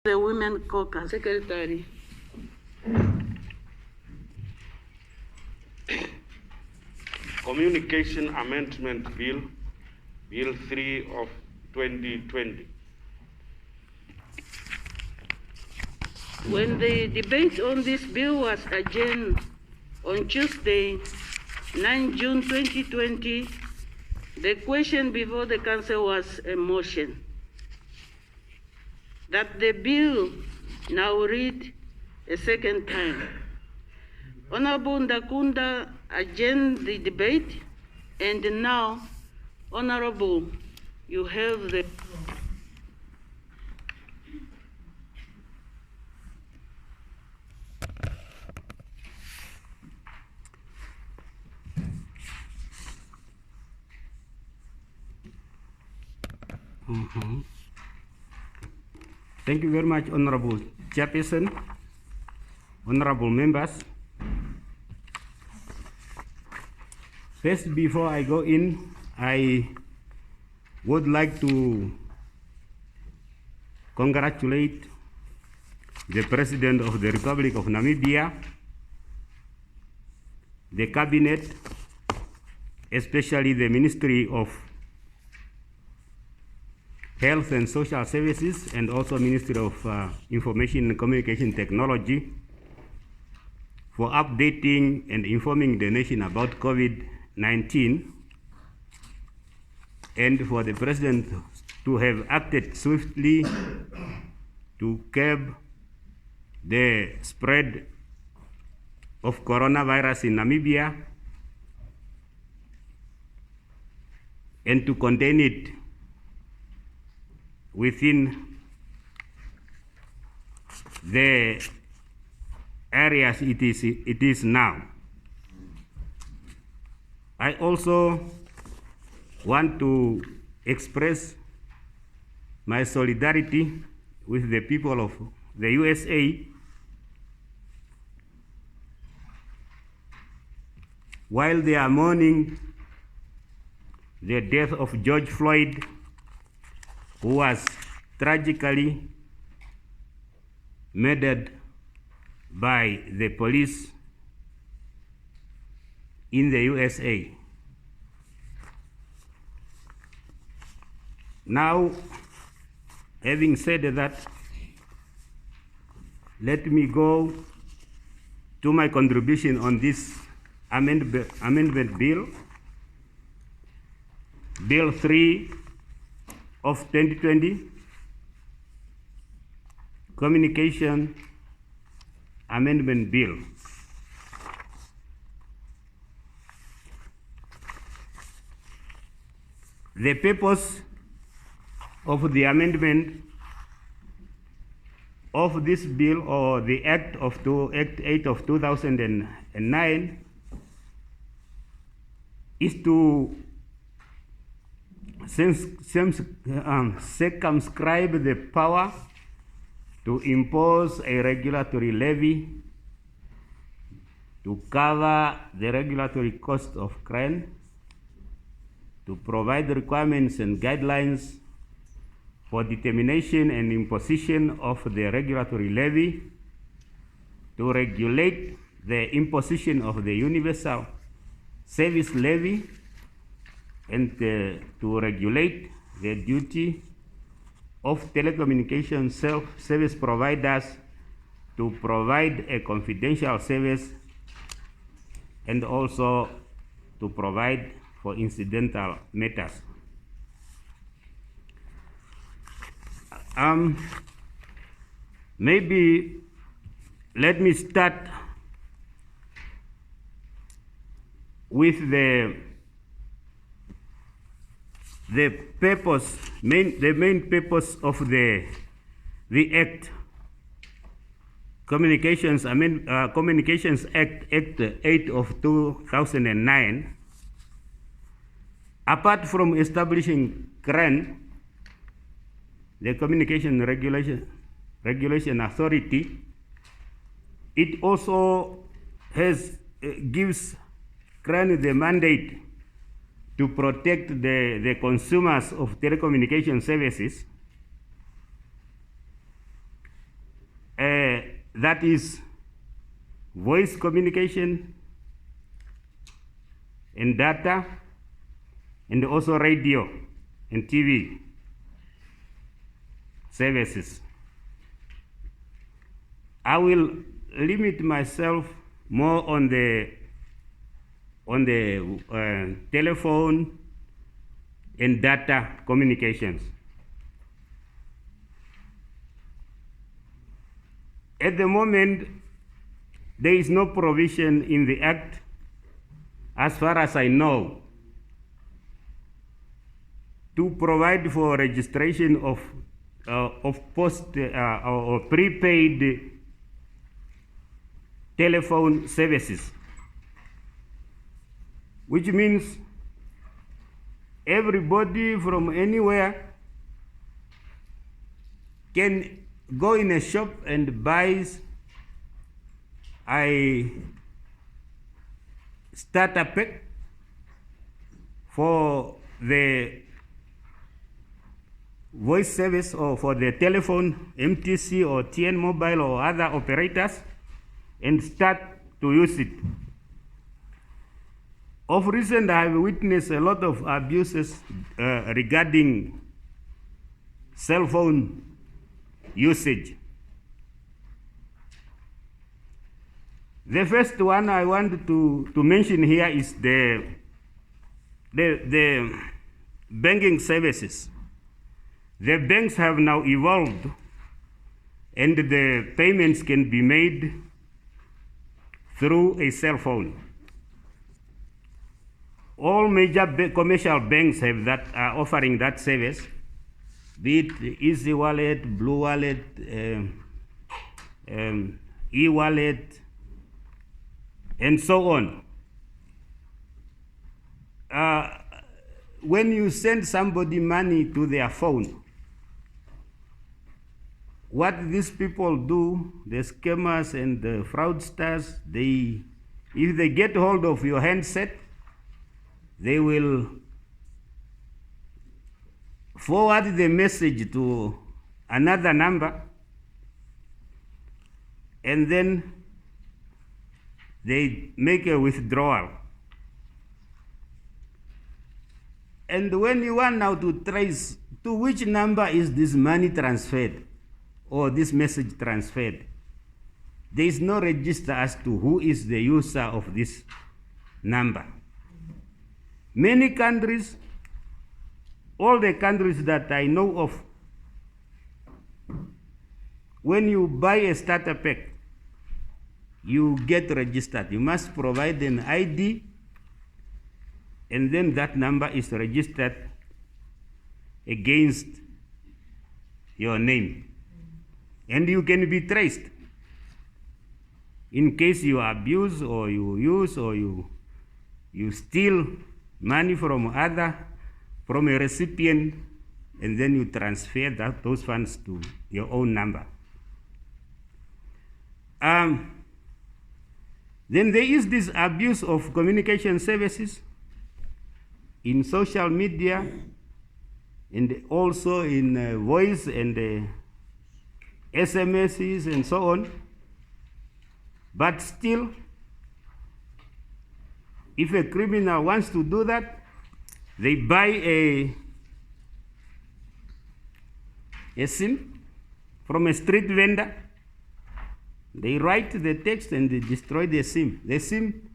The Women Caucus. Secretary. Communication Amendment Bill, Bill 3 of 2020. When the debate on this bill was adjourned on Tuesday, 9 June 2020, the question before the Council was a motion that the bill now read a second time. Honorable Ndakunda adjourned the debate, and now, Honorable, you have the floor. Thank you very much, Honorable Chairperson, honorable members. First, before I go in, I would like to congratulate the President of the Republic of Namibia, the Cabinet, especially the Ministry of Health and Social Services, and also Ministry of Information and Communication Technology, for updating and informing the nation about COVID-19, and for the President to have acted swiftly to curb the spread of coronavirus in Namibia and to contain it within the areas it is now. I also want to express my solidarity with the people of the USA while they are mourning the death of George Floyd, who was tragically murdered by the police in the USA. Now, having said that, let me go to my contribution on this amendment bill, Bill 3 of 2020, Communication Amendment Bill. The purpose of the amendment of this bill, or the Act 8 of 2009, is to circumscribe the power to impose a regulatory levy to cover the regulatory cost of crane, to provide requirements and guidelines for determination and imposition of the regulatory levy, to regulate the imposition of the universal service levy, and to regulate the duty of telecommunication service providers to provide a confidential service, and also to provide for incidental matters. Maybe let me start with the main purpose of the Act, Communications Act 8 of 2009. Apart from establishing CRAN, the Communication Regulation Authority, it also gives CRAN the mandate to protect the consumers of telecommunication services that is voice communication and data, and also radio and TV services. I will limit myself more on the telephone and data communications. At the moment, there is no provision in the Act, as far as I know, to provide for registration of post or prepaid telephone services, which means everybody from anywhere can go in a shop and buys a starter pack for the voice service or for the telephone, MTC or TN Mobile or other operators, and start to use it. Of recent, I have witnessed a lot of abuses regarding cell phone usage. The first one I want to mention here is the banking services. The banks have now evolved, and the payments can be made through a cell phone. All major commercial banks have that, are offering that service, be it Easy Wallet, Blue Wallet, e-wallet, and so on. When you send somebody money to their phone, what these people do, the scammers and the fraudsters, if they get hold of your handset, they will forward the message to another number, and then they make a withdrawal. And when you want now to trace to which number is this money transferred or this message transferred, there is no register as to who is the user of this number. Many countries, all the countries that I know of, when you buy a starter pack, you get registered. You must provide an ID, and then that number is registered against your name. And you can be traced. In case you abuse or you use or you steal money from a recipient, and then you transfer those funds to your own number. Then there is this abuse of communication services in social media and also in voice and SMSs and so on. But still, if a criminal wants to do that, they buy a SIM from a street vendor. They write the text and they destroy the SIM. The SIM,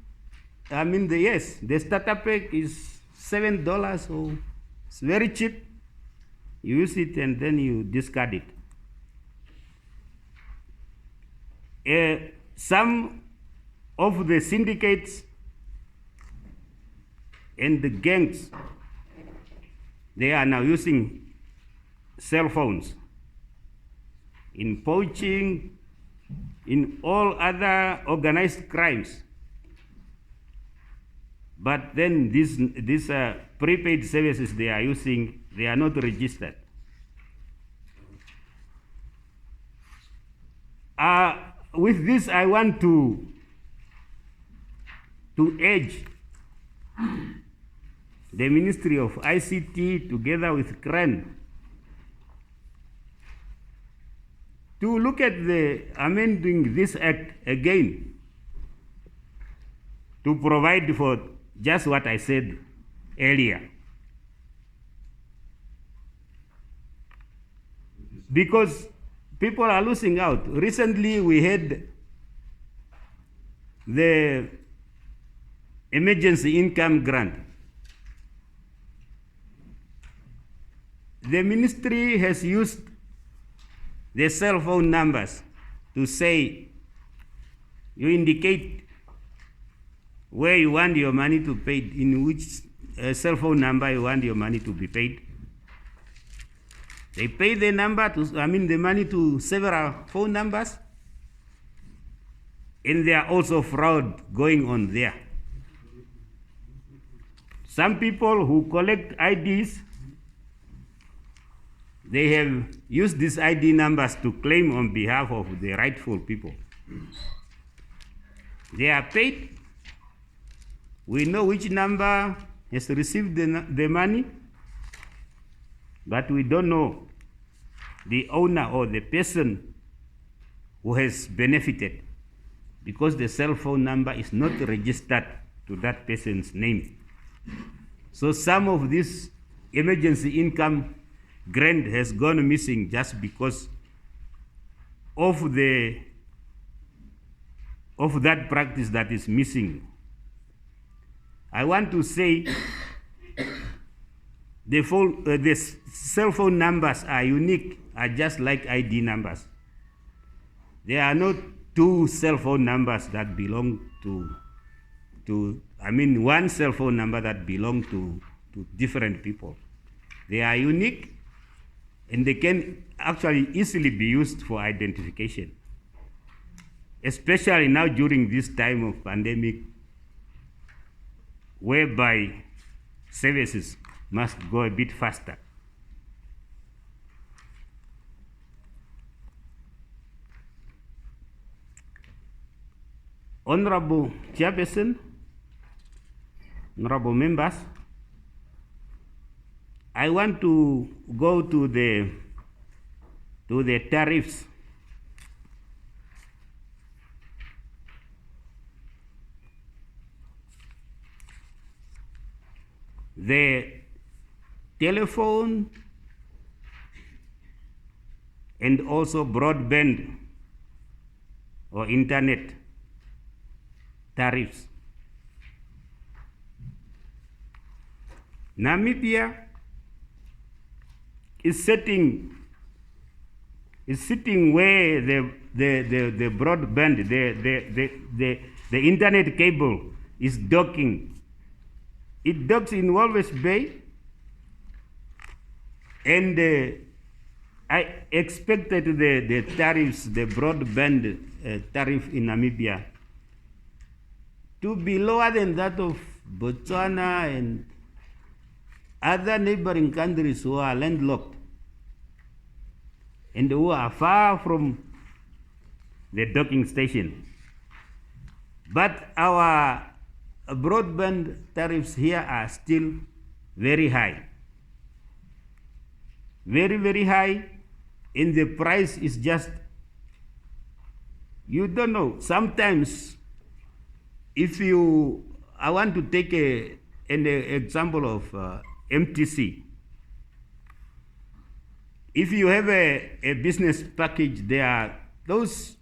the starter pack is $7, so it's very cheap. You use it and then you discard it. Some of the syndicates and the gangs, they are now using cell phones in poaching, in all other organized crimes. But then these prepaid services they are using, they are not registered. With this, I want to urge the Ministry of ICT together with CRAN to look at the amending this act again to provide for just what I said earlier. Because people are losing out. Recently we had the emergency income grant. The ministry has used the cell phone numbers to say, you indicate where you want your money to pay, in which cell phone number you want your money to be paid. They pay the the money to several phone numbers, and there are also fraud going on there. Some people who collect IDs, they have used these ID numbers to claim on behalf of the rightful people. They are paid. We know which number has received the money, but we don't know the owner or the person who has benefited, because the cell phone number is not registered to that person's name. So some of this emergency income grant has gone missing just because of that practice that is missing. I want to say the cell phone numbers are unique, are just like ID numbers. There are not two cell phone numbers that belong one cell phone number that belong to different people. They are unique, and they can actually easily be used for identification, especially now during this time of pandemic, whereby services must go a bit faster. Honorable Chairperson, honorable members, I want to go to the tariffs. The telephone and also broadband or internet tariffs. Namibia is sitting where the broadband, the internet cable is docking. It docks in Walvis Bay, and I expected the tariffs, the broadband tariff in Namibia, to be lower than that of Botswana and other neighboring countries who are landlocked and who are far from the docking station. But our broadband tariffs here are still very high. Very, very high, and the price is just, you don't know. Sometimes, I want to take an example of MTC. If you have a business package, there are those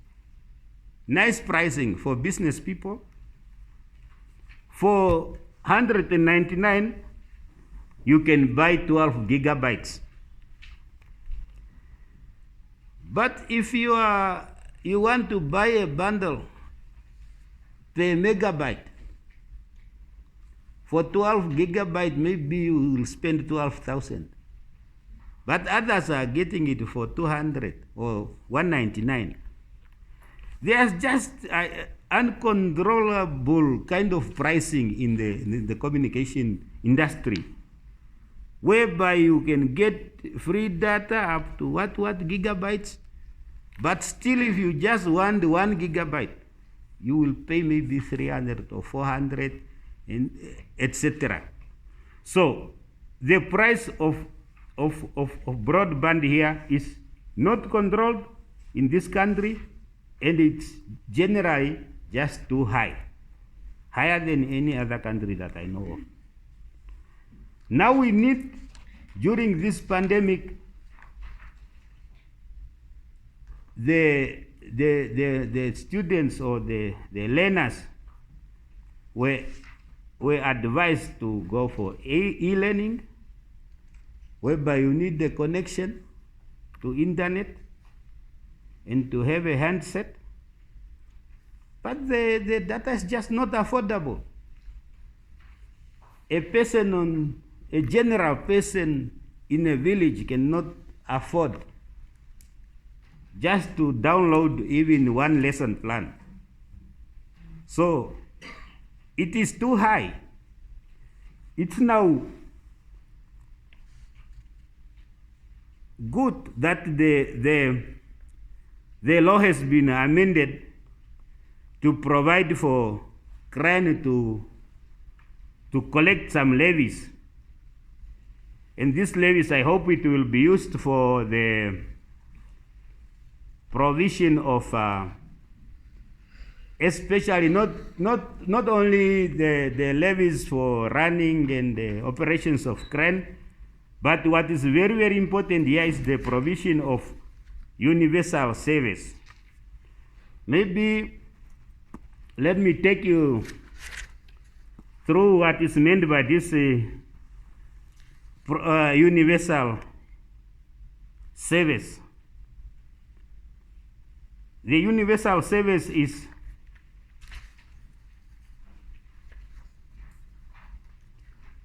nice pricing for business people. For $199, you can buy 12 gigabytes. But if you want to buy a bundle per megabyte, for 12 gigabytes, maybe you will spend 12,000. But others are getting it for 200 or 199. There's just uncontrollable kind of pricing in the communication industry, whereby you can get free data up to what gigabytes, but still if you just want 1 gigabyte, you will pay maybe 300 or 400, and etc. So the price of broadband here is not controlled, in this country, and it's generally just too high, higher than any other country that I know of. Now we need, during this pandemic, the students or the learners were advised to go for e-learning, whereby you need the connection to internet and to have a handset, but the data is just not affordable. A general person in a village cannot afford just to download even one lesson plan. So it is too high. It's now good that the law has been amended to provide for CRAN to collect some levies. And these levies, I hope it will be used for the provision of, especially not only the levies for running and the operations of CRAN, but what is very, very important here is the provision of universal service. Maybe let me take you through what is meant by this universal service. The universal service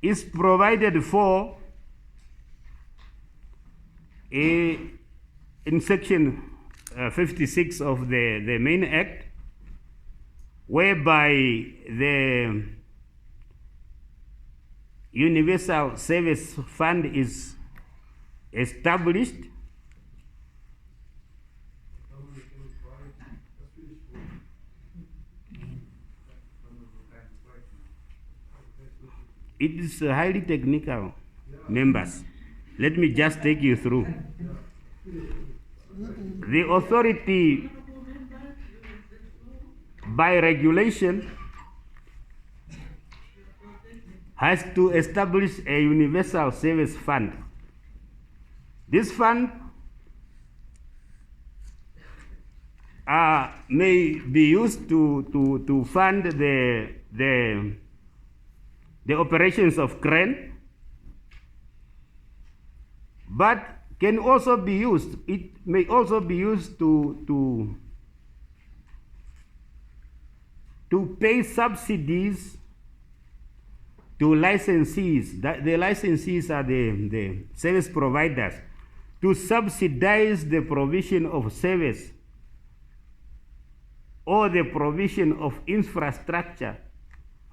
is provided for in section 56 of the main act, whereby the universal service fund is established It is highly technical, members. Let me just take you through. The authority, by regulation, has to establish a universal service fund. This fund may be used to fund the operations of CRAN, but can also be used. It may also be used to pay subsidies to licensees. The licensees are the service providers, to subsidize the provision of service or the provision of infrastructure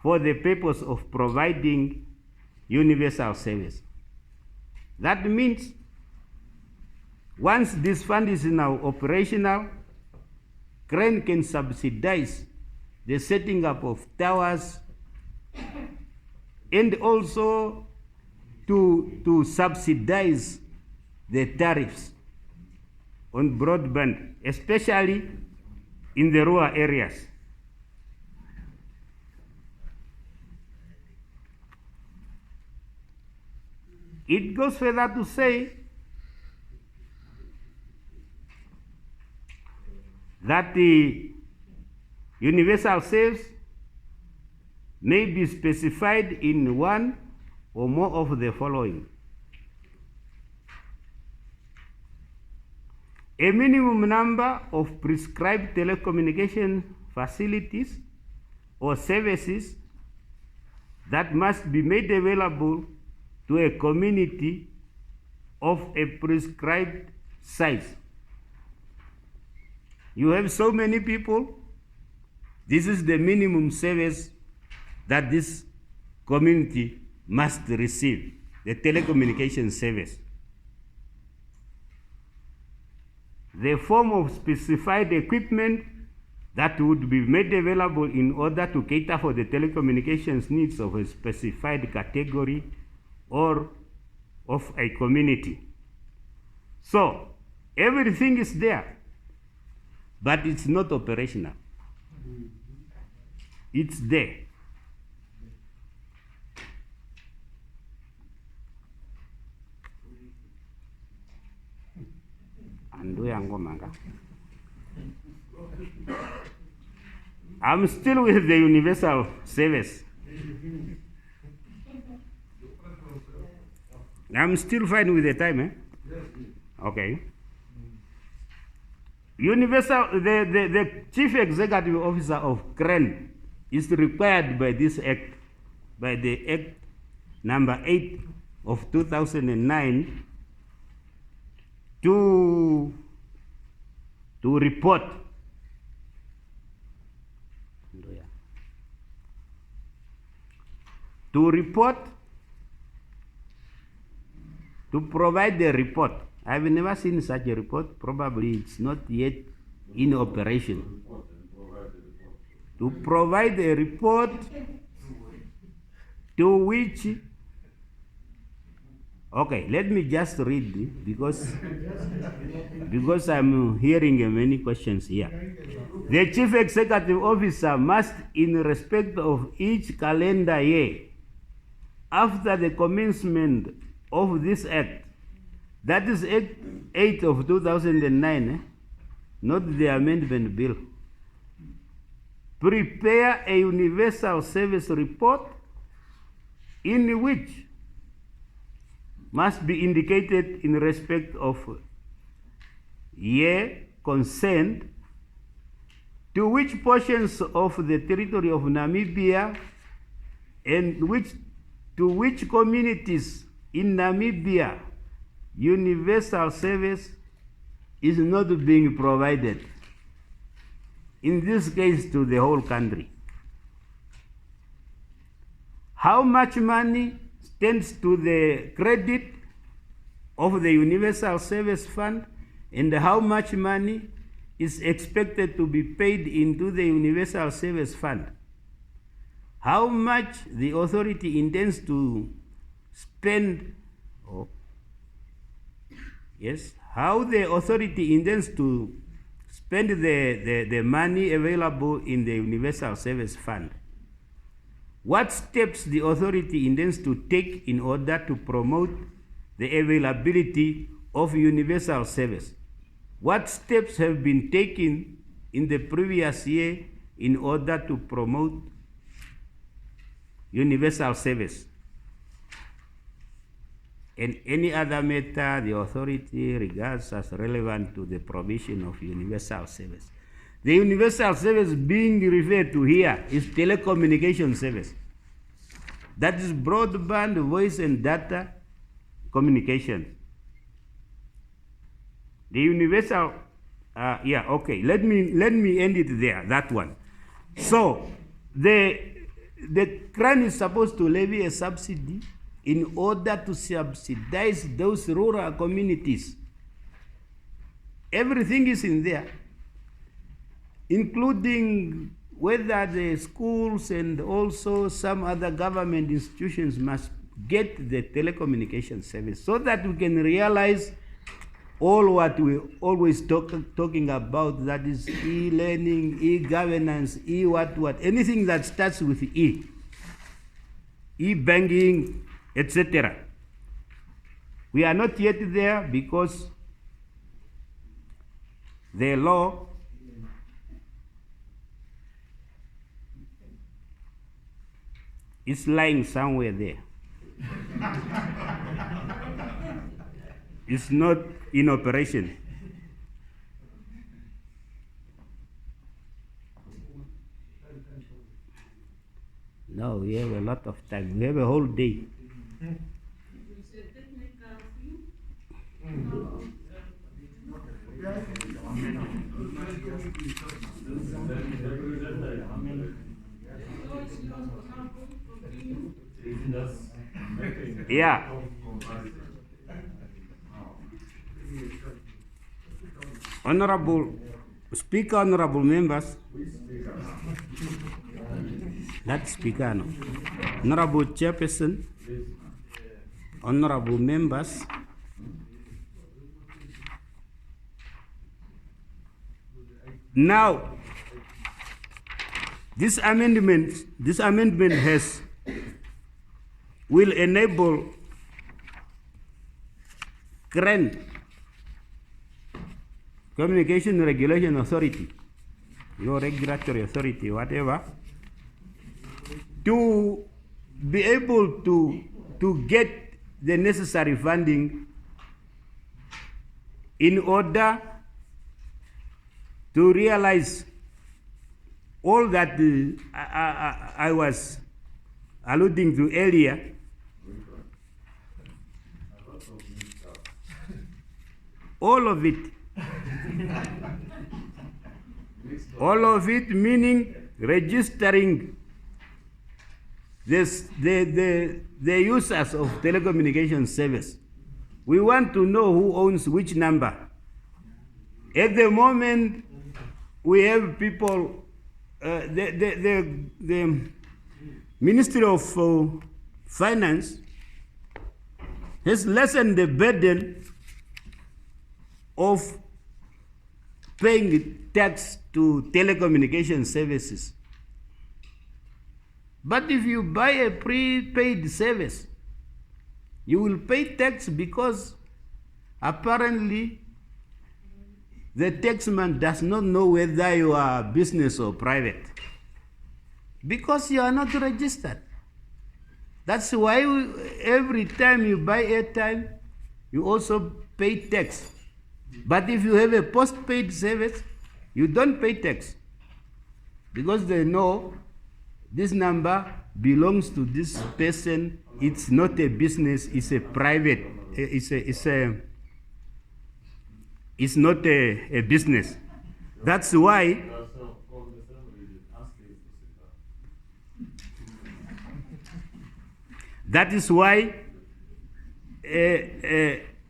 for the purpose of providing universal service. That means once this fund is now operational, CRAN can subsidize the setting up of towers and also to subsidize the tariffs on broadband, especially in the rural areas. It goes further to say that the universal service may be specified in one or more of the following: a minimum number of prescribed telecommunication facilities or services that must be made available to a community of a prescribed size. You have so many people, this is the minimum service that this community must receive, the telecommunication service. The form of specified equipment that would be made available in order to cater for the telecommunications needs of a specified category or of a community. So everything is there. but it's not operational. It's there. I'm still with the universal service. I'm still fine with the time, eh? Okay. The chief executive officer of CRAN is required by this act, by the Act number 8 of 2009, to report to provide the report. I've never seen such a report. Probably it's not yet in operation. To provide a report to which, okay, let me just read it because I'm hearing many questions here. The chief executive officer must, in respect of each calendar year after the commencement of this act, that is Act 8 of 2009, not the amendment bill, prepare a universal service report in which must be indicated in respect of year concerned to which portions of the territory of Namibia and to which communities in Namibia universal service is not being provided. In this case, to the whole country. How much money stands to the credit of the Universal Service Fund, and how much money is expected to be paid into the Universal Service Fund? How much the authority intends to spend, how the authority intends to spend the money available in the Universal Service Fund. What steps the authority intends to take in order to promote the availability of universal service? What steps have been taken in the previous year in order to promote universal service? And any other matter the authority regards as relevant to the provision of universal service. The universal service being referred to here is telecommunication service. That is broadband, voice and data communication. The universal, let me end it there, that one. So, the CRAN is supposed to levy a subsidy in order to subsidize those rural communities. Everything is in there, including whether the schools and also some other government institutions must get the telecommunication service so that we can realize all what we always talking about, that is e-learning, e-governance, what, anything that starts with E, e-banking, etc. We are not yet there because the law is lying somewhere there. It's not in operation. No, we have a lot of time. We have a whole day. Yeah. Honorable Speaker, honorable members. That speaker, no. Honorable Chairperson, honorable members. Now, this amendment will enable CREN, Communication Regulation Authority, your regulatory authority, whatever, to be able to get the necessary funding in order to realize all that I was alluding to earlier. All of it. All of it meaning registering the users of telecommunication service. We want to know who owns which number. At the moment, we have people, the Ministry of Finance has lessened the burden of paying tax to telecommunication services. But if you buy a prepaid service, you will pay tax because apparently the taxman does not know whether you are business or private, because you are not registered. That's why every time you buy airtime, you also pay tax. But if you have a postpaid service, you don't pay tax, because they know this number belongs to this person. It's not a business, it's a private, it's not a business. That's why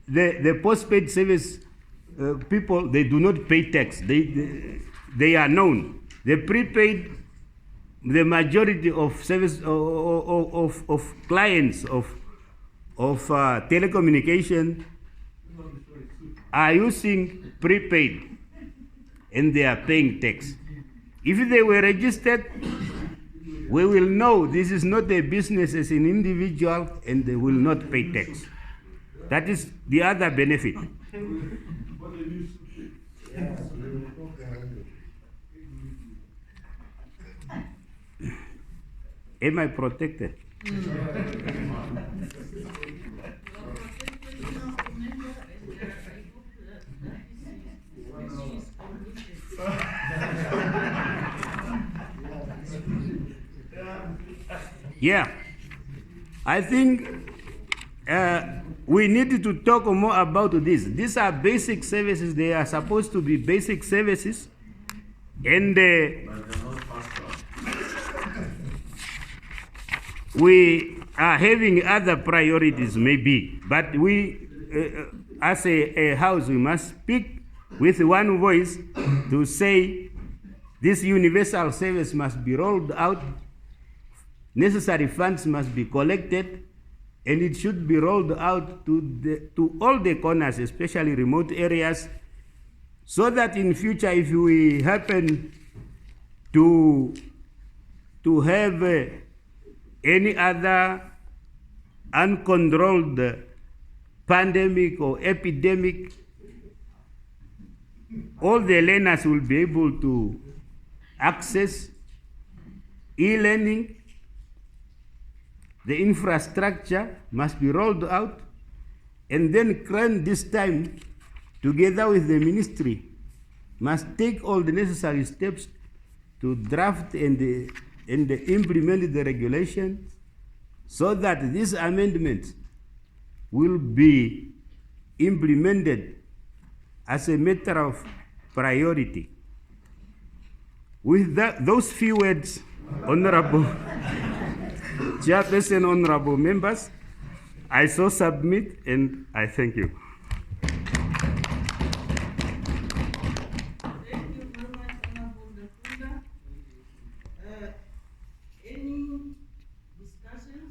the postpaid service people, they do not pay tax. They are known. The prepaid, the majority of service of clients of telecommunication are using prepaid, and they are paying tax. If they were registered, we will know this is not a business as an individual, and they will not pay tax. That is the other benefit. Am I protected? Yeah, I think we need to talk more about this. These are basic services. They are supposed to be basic services, and we are having other priorities maybe, but we, as a house, we must speak with one voice to say this universal service must be rolled out, necessary funds must be collected, and it should be rolled out to all the corners, especially remote areas, so that in future, if we happen to have any other uncontrolled pandemic or epidemic, all the learners will be able to access e-learning. The infrastructure must be rolled out, and then CREN this time, together with the ministry, must take all the necessary steps to draft and implement the regulations, so that this amendment will be implemented as a matter of priority. With those few words, Honorable Chairperson, honorable members, I so submit, and I thank you.